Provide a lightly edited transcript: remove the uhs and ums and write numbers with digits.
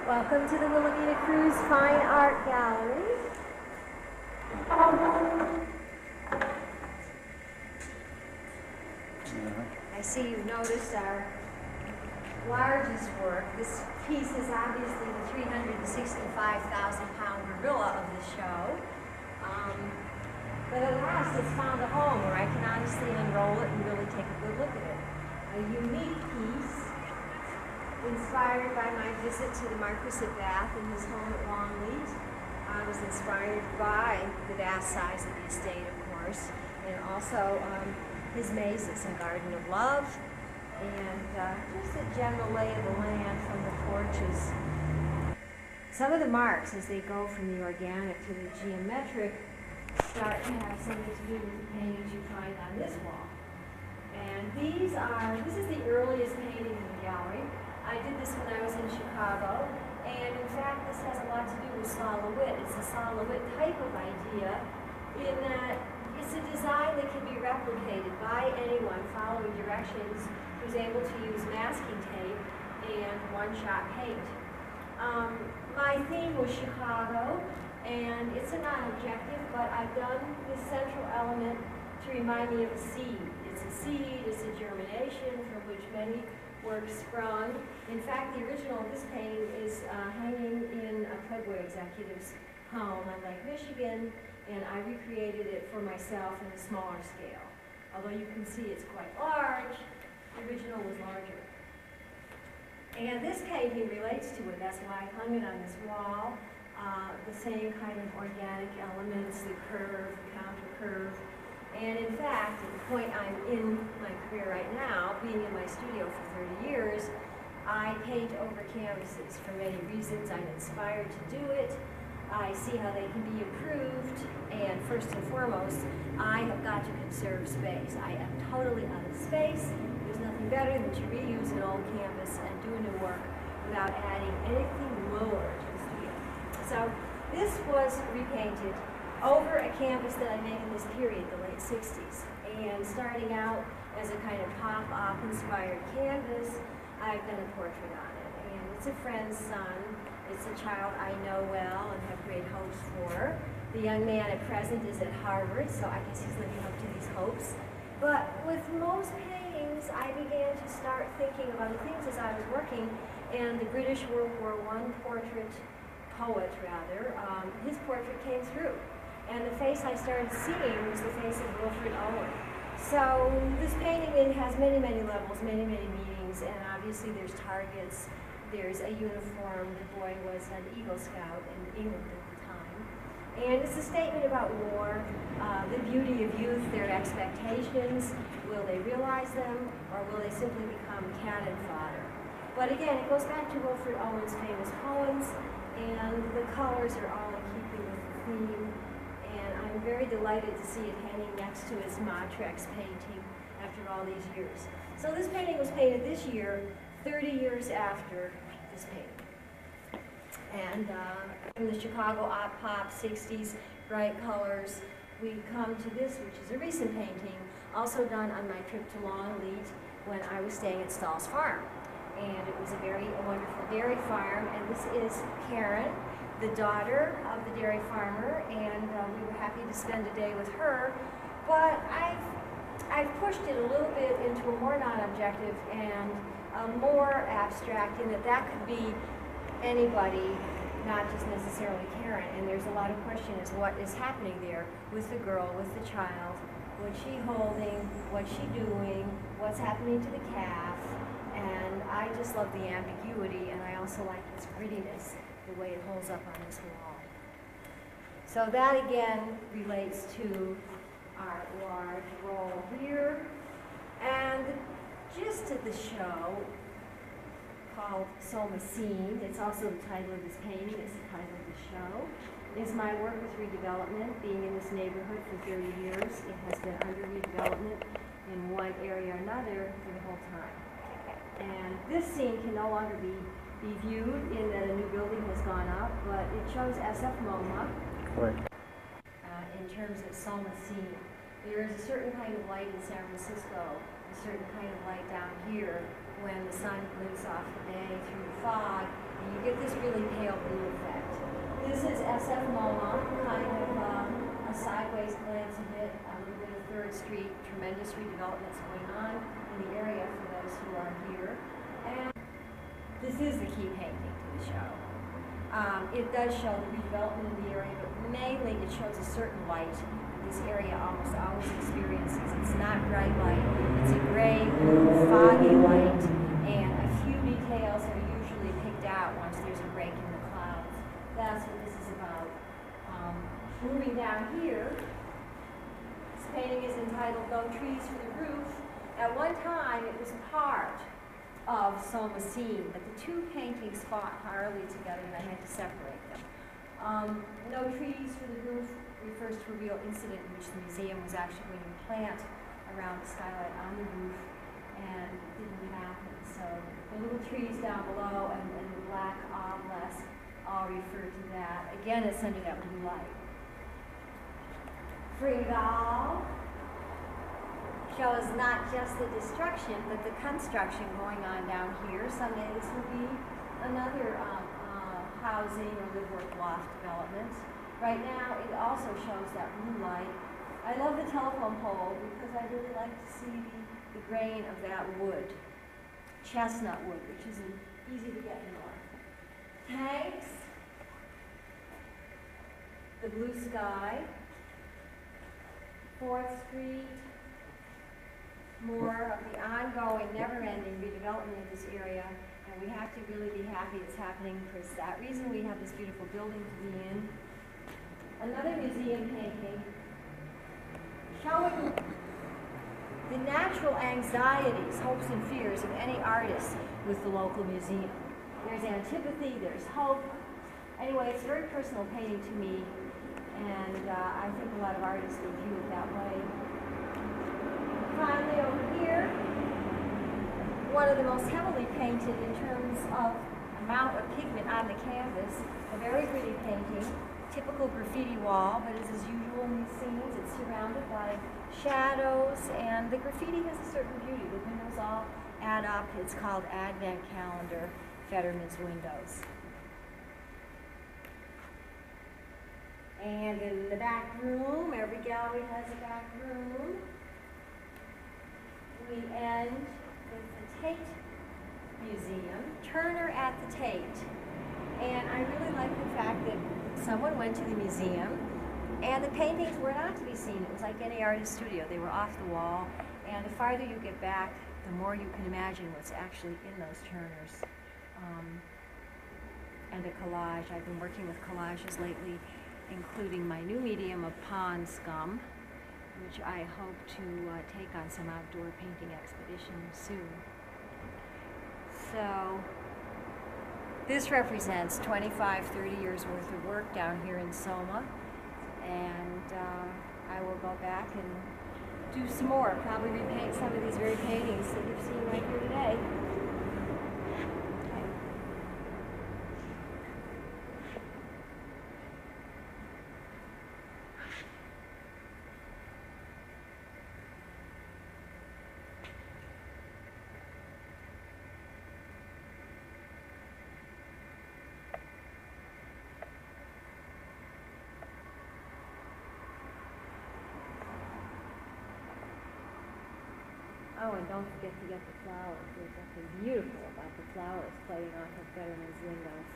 Welcome to the Wilma Cruz Fine Art Gallery. I see you've noticed our largest work. This piece is obviously the 365,000-pound gorilla of the show. But at last it's found a home where I can honestly unroll it and really take a good look at it. A unique piece inspired by my visit to the Marquis of Bath in his home at Longleat. I was inspired by the vast size of the estate, of course, and also his mazes and Garden of Love, and just a general lay of the land from the porches. Some of the marks, as they go from the organic to the geometric, start to have something to do with the paintings you find on this wall. And this is the earliest painting in the gallery. I did this when I was in Chicago, and in fact this has a lot to do with silhouette. It's a silhouette type of idea in that it's a design that can be replicated by anyone following directions who's able to use masking tape and one-shot paint. My theme was Chicago, and it's a non-objective, but I've done this central element to remind me of a seed. It's a seed, it's a germination from which many works sprung. In fact, the original of this painting is hanging in a Playboy executive's home on Lake Michigan, and I recreated it for myself in a smaller scale. Although you can see it's quite large, the original was larger. And this painting relates to it, that's why I hung it on this wall. The same kind of organic elements, the curve, the counter curve. And in fact, at the point I'm in my career right now, being in my studio for 30 years, I paint over canvases for many reasons. I'm inspired to do it. I see how they can be improved, and first and foremost, I have got to conserve space. I am totally out of space. There's nothing better than to reuse an old canvas and do new work without adding anything more to the studio. So this was repainted over a canvas that I made in this period, the late 60s. And starting out as a kind of pop-up inspired canvas, I've done a portrait on it. And it's a friend's son. It's a child I know well and have great hopes for. The young man at present is at Harvard, so I guess he's living up to these hopes. But with most paintings, I began to start thinking of other things as I was working, and the British World War I poet, his portrait came through. And the face I started seeing was the face of Wilfred Owen. So this painting has many, many levels, many, many meanings, and obviously there's targets. There's a uniform. The boy was an Eagle Scout in England at the time. And it's a statement about war, the beauty of youth, their expectations. Will they realize them, or will they simply become cannon fodder? But again, it goes back to Wilfred Owen's famous poems, and the colors are all in keeping with the theme. And I'm very delighted to see it hanging next to his Mautrex painting after all these years. So this painting was painted this year, 30 years after this painting. And from the Chicago Op Pop 60s bright colors, we come to this, which is a recent painting, also done on my trip to Longleat when I was staying at Stahl's Farm. And it was a wonderful dairy farm, and this is Karen, the daughter of the dairy farmer, and we were happy to spend a day with her. But I've pushed it a little bit into a more non-objective and more abstract, in that could be anybody, not just necessarily Karen. And there's a lot of question as what is happening there with the girl, with the child. What's she holding? What's she doing? What's happening to the calf? And I just love the ambiguity, and I also like its grittiness, the way it holds up on this wall. So that again relates to our large roll here. And the gist of the show, called Soma Scene, it's also the title of this painting, it's the title of the show, is my work with redevelopment. Being in this neighborhood for 30 years, it has been under redevelopment in one area or another for the whole time. And this scene can no longer be viewed in that a new building has gone up, but it shows SF MoMA in terms of Soma Scene. There is a certain kind of light in San Francisco, a certain kind of light down here when the sun glints off the bay through the fog, and you get this really pale blue effect. This is SF Moma, kind of a sideways glance of it, a little bit of 3rd Street, tremendous redevelopments going on in the area for those who are here. And this is the key painting to the show. It does show the redevelopment in the area, but mainly it shows a certain light that this area almost always experiences. It's not bright light, it's a gray, foggy light, and a few details are usually picked out once there's a break in the clouds. That's what this is about. Moving down here, this painting is entitled No Trees for the Roof. At one time, it was part of Soma scene, but the two paintings fought hardly together and I had to separate them. No Trees for the Roof refers to a real incident in which the museum was actually going to plant around the skylight on the roof, and it didn't happen. So the little trees down below and the black obelisk all refer to that. Again, it's under that blue light. Freegal shows not just the destruction, but the construction going on down here. Someday this will be another housing or live-work loft development. Right now, it also shows that blue light. I love the telephone pole because I really like to see the grain of that wood, chestnut wood, which is easy to get north. Tanks, the blue sky, 4th Street, more of the ongoing, never-ending redevelopment of this area, and we have to really be happy it's happening for that reason. We have this beautiful building to be in. Another museum painting showing the natural anxieties, hopes, and fears of any artist with the local museum. There's antipathy, there's hope. Anyway, it's a very personal painting to me, and I think a lot of artists would view it that way. Finally, over here, one of the most heavily painted in terms of amount of pigment on the canvas, a very pretty painting, typical graffiti wall, but as is usual in these scenes, it's surrounded by shadows, and the graffiti has a certain beauty. The windows all add up. It's called Advent Calendar, Fetterman's Windows. And in the back room, every gallery has a back room. We end with the Tate Museum, Turner at the Tate. And I really like the fact that someone went to the museum and the paintings were not to be seen. It was like any artist studio. They were off the wall. And the farther you get back, the more you can imagine what's actually in those Turners. And a collage. I've been working with collages lately, including my new medium of pond scum, which I hope to take on some outdoor painting expeditions soon. So this represents 25, 30 years worth of work down here in Soma, and I will go back and do some more, probably repaint some of these very paintings that you've seen right here today. Oh, and don't forget to get the flowers. There's something beautiful about the flowers playing off of Fetterman's windows.